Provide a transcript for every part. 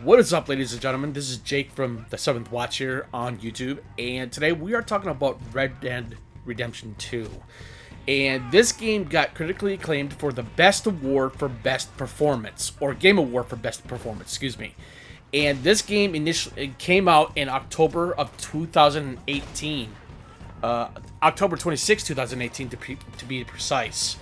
What is up, ladies and gentlemen? This is Jake from the Seventh Watch here on YouTube, and today we are talking about Red Dead Redemption 2. And this game got critically acclaimed for the Best Award for Best Performance, or Game Award for Best Performance, excuse me. And this game initially came out in October of 2018, October 26, 2018 to be precise.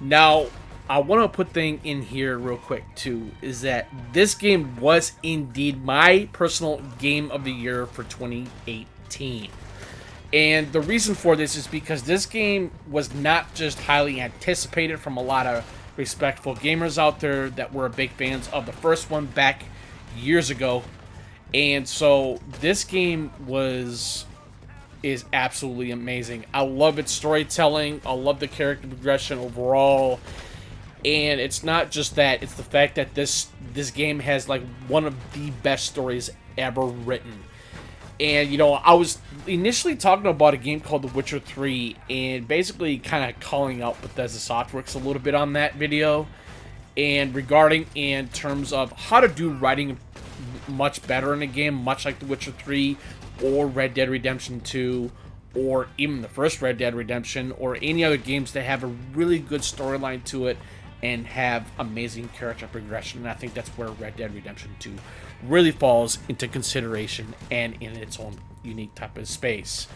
Now, I want to put thing in here real quick too, is that this game was indeed my personal game of the year for 2018. And the reason for this is because this game was not just highly anticipated from a lot of respectful gamers out there that were big fans of the first one back years ago. And so this game is absolutely amazing. I love its storytelling. I love the character progression overall. And it's not just that, it's the fact that this game has like one of the best stories ever written. And you know, I was initially talking about a game called The Witcher 3 and basically kind of calling out Bethesda Softworks a little bit on that video, and regarding in terms of how to do writing much better in a game, much like The Witcher 3 or Red Dead Redemption 2 or even the first Red Dead Redemption or any other games that have a really good storyline to it and have amazing character progression. And I think that's where Red Dead Redemption 2 really falls into consideration and in its own unique type of space.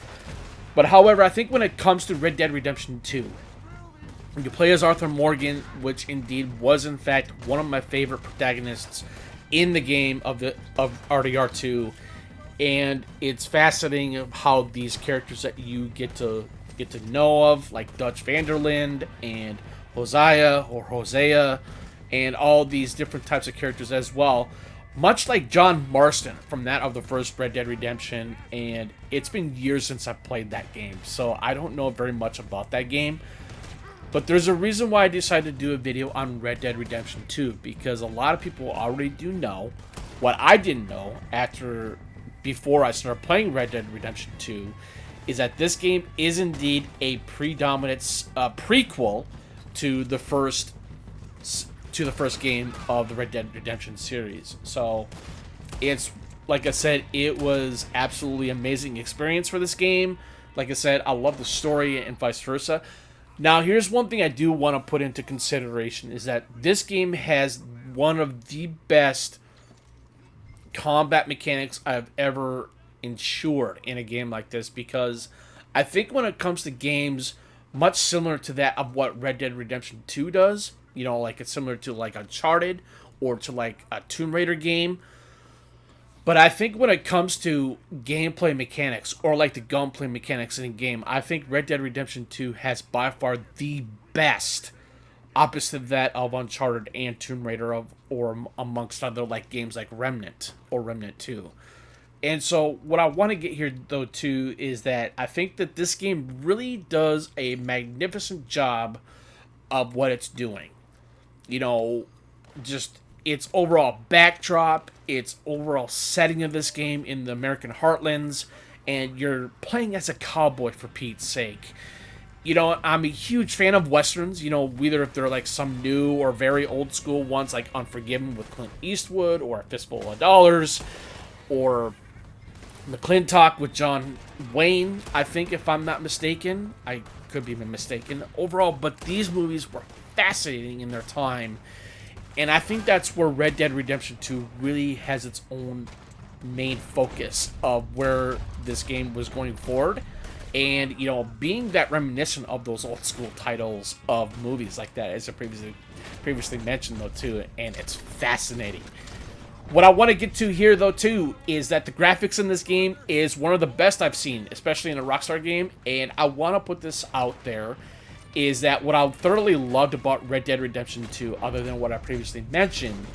But however, I think when it comes to Red Dead Redemption 2, you play as Arthur Morgan, which indeed was in fact one of my favorite protagonists in the game of RDR2, and it's fascinating of how these characters that you get to know of, like Dutch van der Linde and Hosea, and all these different types of characters as well. Much like John Marston from that of the first Red Dead Redemption, and it's been years since I've played that game, so I don't know very much about that game. But there's a reason why I decided to do a video on Red Dead Redemption 2, because a lot of people already do know what I didn't know before I started playing Red Dead Redemption 2, is that this game is indeed a predominant prequel to the first game of the Red Dead Redemption series. So it's, like I said, it was absolutely amazing experience for this game. Like I said, I love the story and vice versa. Now, here's one thing I do want to put into consideration, is that this game has one of the best combat mechanics I've ever ensured in a game like this, because I think when it comes to games much similar to that of what Red Dead Redemption 2 does, you know, like it's similar to like Uncharted or to like a Tomb Raider game. But I think when it comes to gameplay mechanics or like the gunplay mechanics in a game, I think Red Dead Redemption 2 has by far the best, opposite that of Uncharted and Tomb Raider or amongst other like games like Remnant or Remnant 2. And so what I want to get here, though, too, is that I think that this game really does a magnificent job of what it's doing. You know, just its overall backdrop, its overall setting of this game in the American heartlands, and you're playing as a cowboy, for Pete's sake. You know, I'm a huge fan of Westerns, you know, whether if they're like some new or very old school ones like Unforgiven with Clint Eastwood, or A Fistful of Dollars, or McClintock with John Wayne, I think, if I'm not mistaken. I could be mistaken overall, but these movies were fascinating in their time, and I think that's where Red Dead Redemption 2 really has its own main focus of where this game was going forward, and, you know, being that reminiscent of those old school titles of movies like that, as I previously mentioned, though, too, and it's fascinating. What I want to get to here, though, too, is that the graphics in this game is one of the best I've seen, especially in a Rockstar game, and I want to put this out there, is that what I thoroughly loved about Red Dead Redemption 2, other than what I previously mentioned,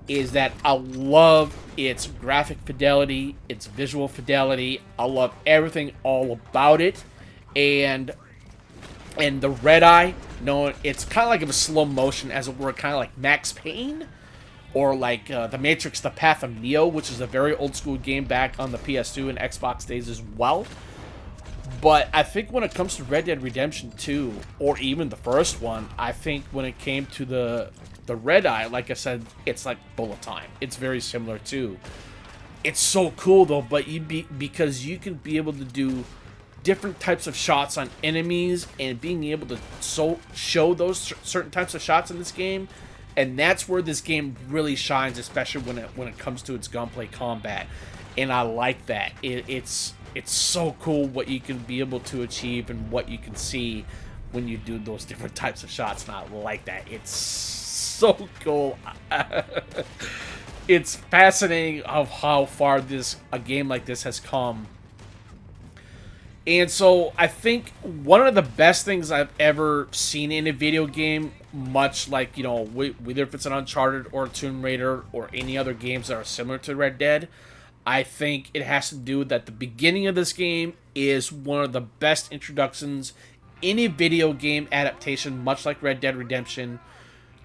is that I love its graphic fidelity, its visual fidelity. I love everything all about it, and the red eye, no, it's kind of like a slow motion, as it were, kind of like Max Payne, or like The Matrix, The Path of Neo, which is a very old school game back on the PS2 and Xbox days as well. But I think when it comes to Red Dead Redemption 2, or even the first one, I think when it came to the the red eye, like I said, it's like bullet time. It's very similar too. It's so cool though, but because you can be able to do different types of shots on enemies and being able to show those certain types of shots in this game, and that's where this game really shines, especially when it comes to its gunplay combat. And I like that. It's so cool what you can be able to achieve and what you can see when you do those different types of shots. And I like that. It's so cool. It's fascinating of how far a game like this has come. And so I think one of the best things I've ever seen in a video game, much like, you know, whether if it's an Uncharted or a Tomb Raider or any other games that are similar to Red Dead, I think it has to do with that the beginning of this game is one of the best introductions in a video game adaptation, much like Red Dead Redemption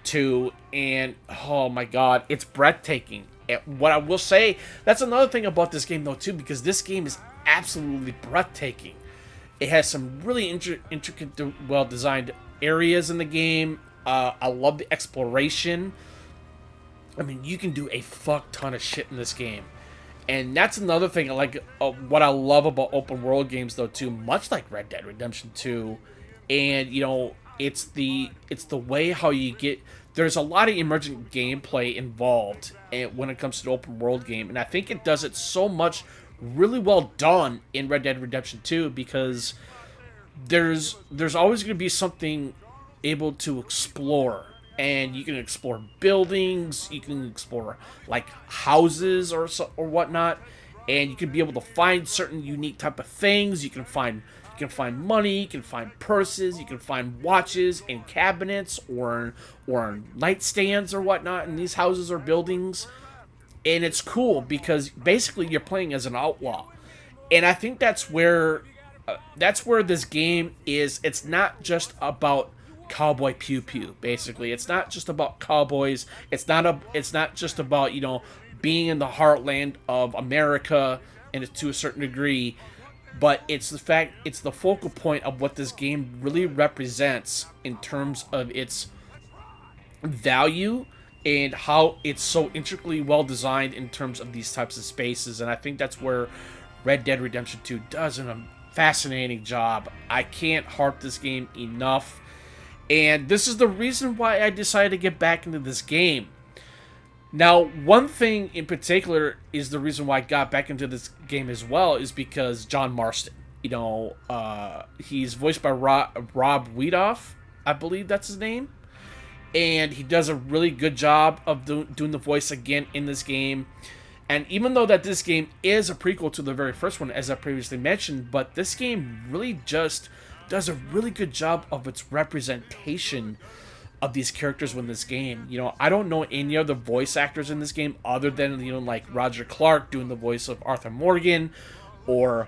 2, and oh my god, it's breathtaking. What I will say, that's another thing about this game though too, because this game is absolutely breathtaking. It has some really intricate, well-designed areas in the game. I love the exploration. I mean, you can do a fuck ton of shit in this game. And that's another thing, like, what I love about open world games, though, too, much like Red Dead Redemption 2. And, you know, it's the way how you get... There's a lot of emergent gameplay involved when it comes to the open world game. And I think it does it so much really well done in Red Dead Redemption 2, because there's always going to be something able to explore. And you can explore buildings, you can explore like houses or whatnot, and you can be able to find certain unique type of things. You can find money, you can find purses, you can find watches in cabinets or nightstands or whatnot in these houses or buildings. And it's cool because basically you're playing as an outlaw, and I think that's where this game is. It's not just about cowboy pew pew. Basically, it's not just about cowboys. It's not just about, you know, being in the heartland of America, and to a certain degree, but it's the focal point of what this game really represents in terms of its value and how it's so intricately well designed in terms of these types of spaces. And I think that's where Red Dead Redemption 2 does a fascinating job. I can't harp this game enough. And this is the reason why I decided to get back into this game. Now, one thing in particular is the reason why I got back into this game as well is because John Marston. You know, he's voiced by Rob Wiedoff, I believe that's his name. And he does a really good job of doing the voice again in this game. And even though that this game is a prequel to the very first one, as I previously mentioned, but this game really just does a really good job of its representation of these characters in this game. You know, I don't know any other voice actors in this game other than, you know, like Roger Clark doing the voice of Arthur Morgan, or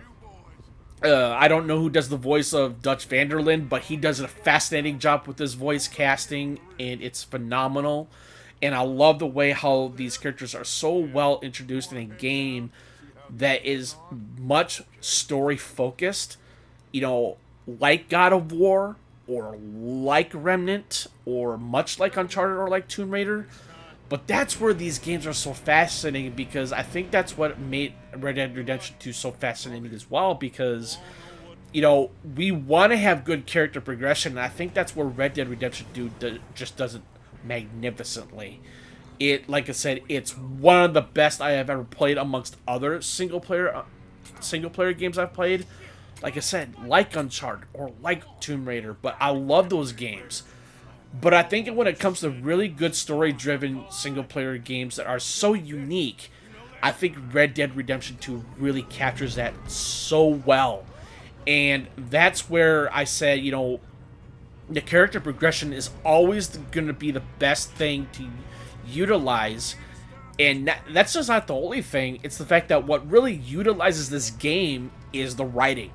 I don't know who does the voice of Dutch van der Linde, but he does a fascinating job with his voice casting, and it's phenomenal. And I love the way how these characters are so well introduced in a game that is much story focused. You know, like God of War, or like Remnant, or much like Uncharted, or like Tomb Raider. But that's where these games are so fascinating, because I think that's what made Red Dead Redemption 2 so fascinating as well, because, you know, we want to have good character progression, and I think that's where Red Dead Redemption 2 just does it magnificently. It, like I said, it's one of the best I have ever played amongst other single player games I've played. Like I said, like Uncharted or like Tomb Raider, but I love those games. But I think when it comes to really good story-driven single-player games that are so unique, I think Red Dead Redemption 2 really captures that so well. And that's where I said, you know, the character progression is always going to be the best thing to utilize. And that's just not the only thing. It's the fact that what really utilizes this game is the writing.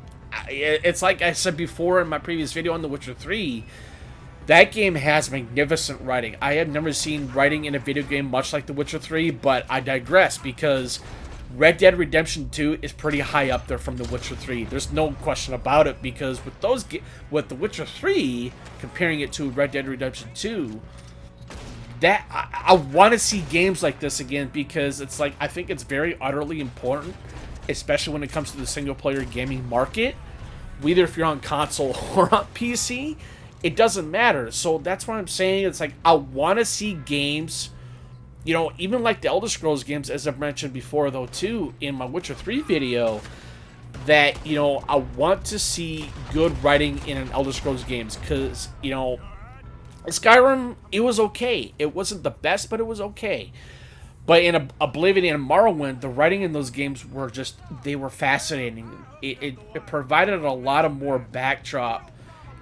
It's like I said before in my previous video on The Witcher 3, that game has magnificent writing. I have never seen writing in a video game much like The Witcher 3, but I digress, because Red Dead Redemption 2 is pretty high up there from The Witcher 3. There's no question about it, because with The Witcher 3, comparing it to Red Dead Redemption 2, that I want to see games like this again, because it's like, I think it's very utterly important, especially when it comes to the single player gaming market. Whether if you're on console or on PC, it doesn't matter. So that's what I'm saying. It's like, I want to see games, you know, even like the Elder Scrolls games, as I've mentioned before, though, too, in my Witcher 3 video, that, you know, I want to see good writing in an Elder Scrolls games, because, you know, Skyrim, it was okay. It wasn't the best, but it was okay. But in Oblivion and Morrowind, the writing in those games were just, they were fascinating. It provided a lot of more backdrop,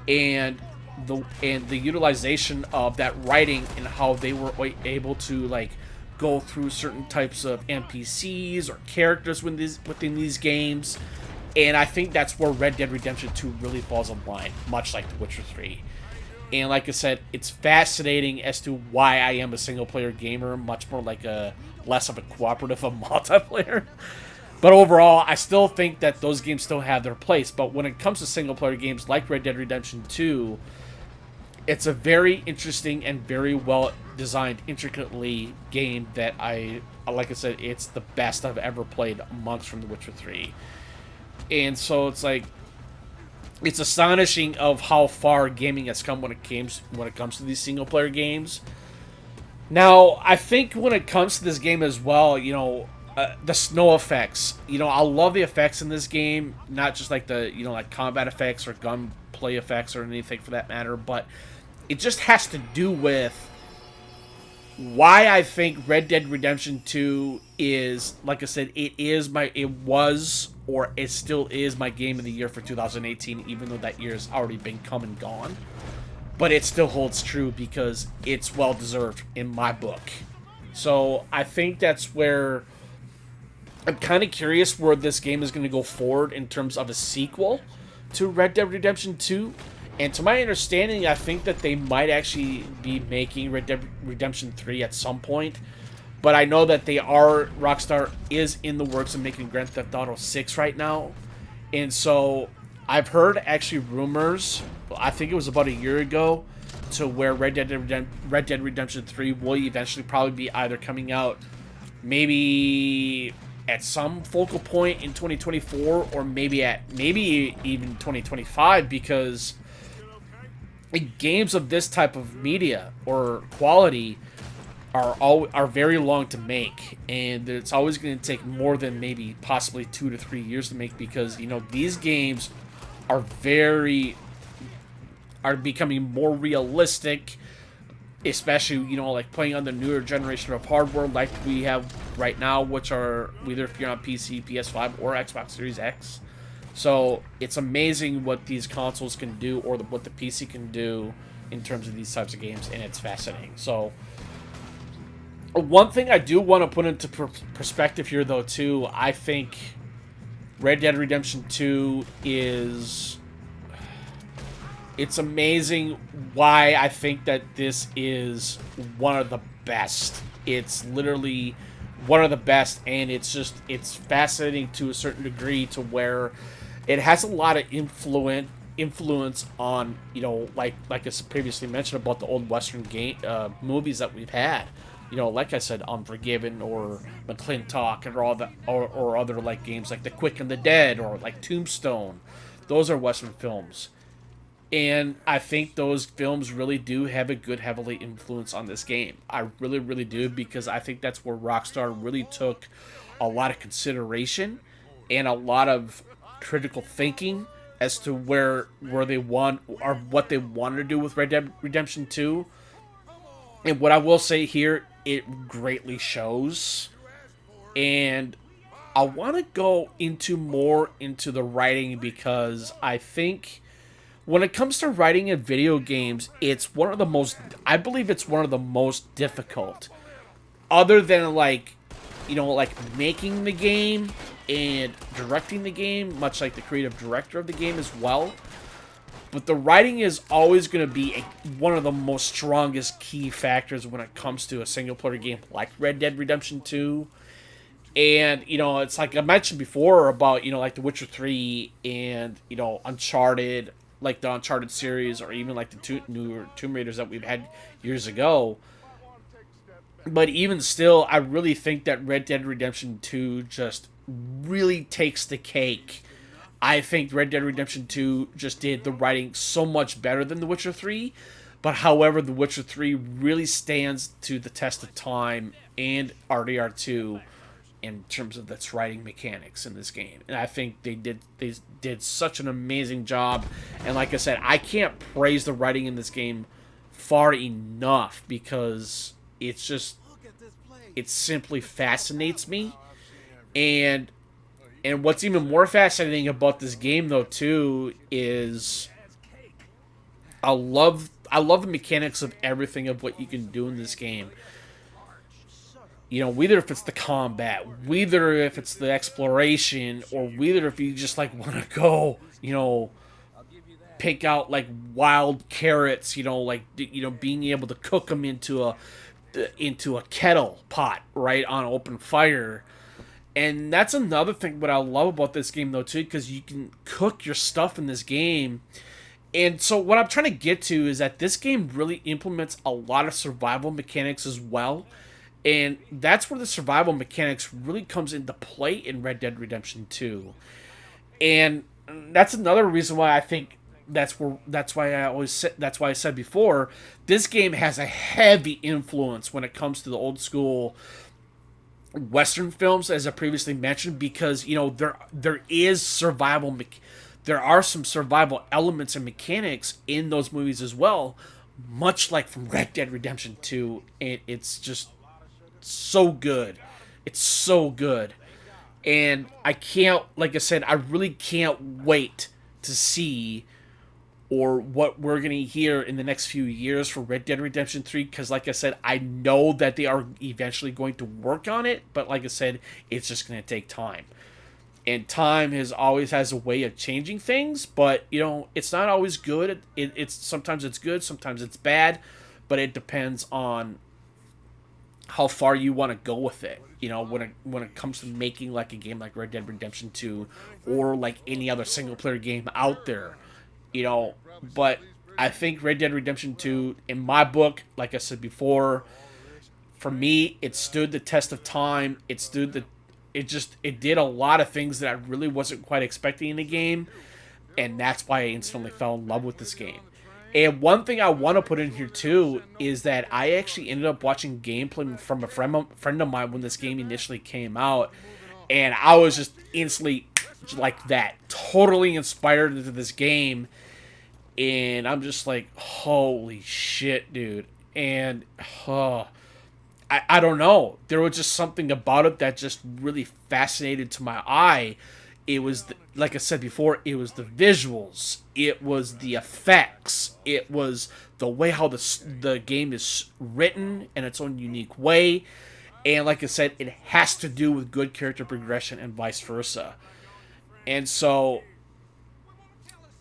and the utilization of that writing, and how they were able to, like, go through certain types of NPCs or characters within these games. And I think that's where Red Dead Redemption 2 really falls in line, much like The Witcher 3. And like I said, it's fascinating as to why I am a single-player gamer, much more like less of a cooperative of multiplayer. But overall, I still think that those games still have their place. But when it comes to single-player games like Red Dead Redemption 2, it's a very interesting and very well-designed, intricately game that like I said, it's the best I've ever played amongst from The Witcher 3. And so it's like, it's astonishing of how far gaming has come when it comes to these single player games. Now, I think when it comes to this game as well, you know, the snow effects. You know, I love the effects in this game, not just like the, you know, like combat effects or gunplay effects or anything for that matter, but it just has to do with why I think Red Dead Redemption 2 is, like I said, it was, or it still is, my game of the year for 2018, even though that year has already been come and gone. But it still holds true because it's well-deserved in my book. So I think that's where I'm kind of curious where this game is going to go forward in terms of a sequel to Red Dead Redemption 2. And to my understanding, I think that they might actually be making Red Dead Redemption 3 at some point. But I know that Rockstar is in the works of making Grand Theft Auto 6 right now. And so I've heard actually rumors, I think it was about a year ago, to where Red Dead Redemption 3 will eventually probably be either coming out maybe at some focal point in 2024, or maybe even 2025, because games of this type of media or quality are very long to make, and it's always going to take more than maybe possibly 2 to 3 years to make, because, you know, these games are becoming more realistic, especially, you know, like playing on the newer generation of hardware like we have right now, which are whether if you're on PC, PS5, or Xbox Series X. So it's amazing what these consoles can do, or what the PC can do in terms of these types of games, and it's fascinating. So one thing I do want to put into perspective here, though, too, I think Red Dead Redemption 2 it's amazing why I think that this is one of the best. It's literally one of the best, and it's fascinating to a certain degree, to where it has a lot of influence on, you know, like I previously mentioned about the old Western movies that we've had. You know, like I said, Unforgiven or McClintock, or other like games like The Quick and the Dead, or like Tombstone. Those are Western films. And I think those films really do have a good, heavily influence on this game. I really, really do, because I think that's where Rockstar really took a lot of consideration and a lot of critical thinking as to where they want, or what they wanted to do with Red Dead Redemption 2. And what I will say here, it greatly shows. And I want to go more into the writing, because I think when it comes to writing in video games, I believe it's one of the most difficult. Other than, like, you know, like making the game and directing the game, much like the creative director of the game as well. But the writing is always going to be one of the most strongest key factors when it comes to a single-player game like Red Dead Redemption 2. And, you know, it's like I mentioned before about, you know, like The Witcher 3 and, you know, Uncharted, like the Uncharted series, or even like the newer Tomb Raiders that we've had years ago. But even still, I really think that Red Dead Redemption 2 just really takes the cake. I think Red Dead Redemption 2 just did the writing so much better than The Witcher 3. But however, The Witcher 3 really stands to the test of time and RDR2 in terms of its writing mechanics in this game. And I think they did such an amazing job. And like I said, I can't praise the writing in this game far enough because it's just it simply fascinates me. And what's even more fascinating about this game though too is I love the mechanics of everything of what you can do in this game. You know, whether if it's the combat, whether if it's the exploration, or whether if you just like want to go, pick out like wild carrots, like being able to cook them into a kettle pot, right, on open fire. And that's another thing what I love about this game though too, because you can cook your stuff in this game. And so what I'm trying to get to is that this game really implements a lot of survival mechanics as well. And that's where the survival mechanics really comes into play in Red Dead Redemption 2. And that's another reason why I think that's why I said before, this game has a heavy influence when it comes to the old school Western films, as I previously mentioned, because there are some survival elements and mechanics in those movies as well, much like from Red Dead Redemption 2, and it's just so good. It's so good. And like I said, I really can't wait to see or what we're going to hear in the next few years for Red Dead Redemption 3, because like I said, I know that they are eventually going to work on it, but like I said, it's just going to take time. And time always has a way of changing things, but it's not always good. It's sometimes it's good, sometimes it's bad, but it depends on how far you want to go with it. When it comes to making like a game like Red Dead Redemption 2 or like any other single player game out there. But I think Red Dead Redemption 2, in my book, like I said before, for me, it stood the test of time. It did a lot of things that I really wasn't quite expecting in the game, and that's why I instantly fell in love with this game. And one thing I want to put in here too is that I actually ended up watching gameplay from a friend of mine when this game initially came out, and I was just instantly like that, totally inspired into this game, and I'm just like, holy shit, dude. And I don't know. There was just something about it that just really fascinated to my eye. It was, like I said before, it was the visuals. It was the effects. It was the way how the game is written in its own unique way. And like I said, it has to do with good character progression and vice versa. And so,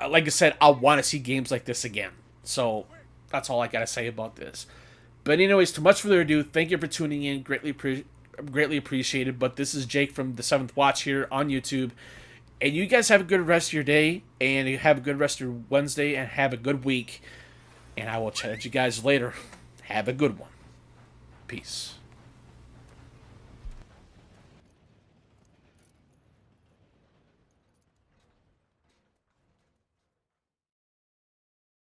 like I said, I want to see games like this again. So that's all I got to say about this. But anyways, too much further ado, thank you for tuning in. Greatly appreciated. But this is Jake from the 7th Watch here on YouTube. And you guys have a good rest of your day. And you have a good rest of your Wednesday. And have a good week. And I will chat at you guys later. Have a good one. Peace.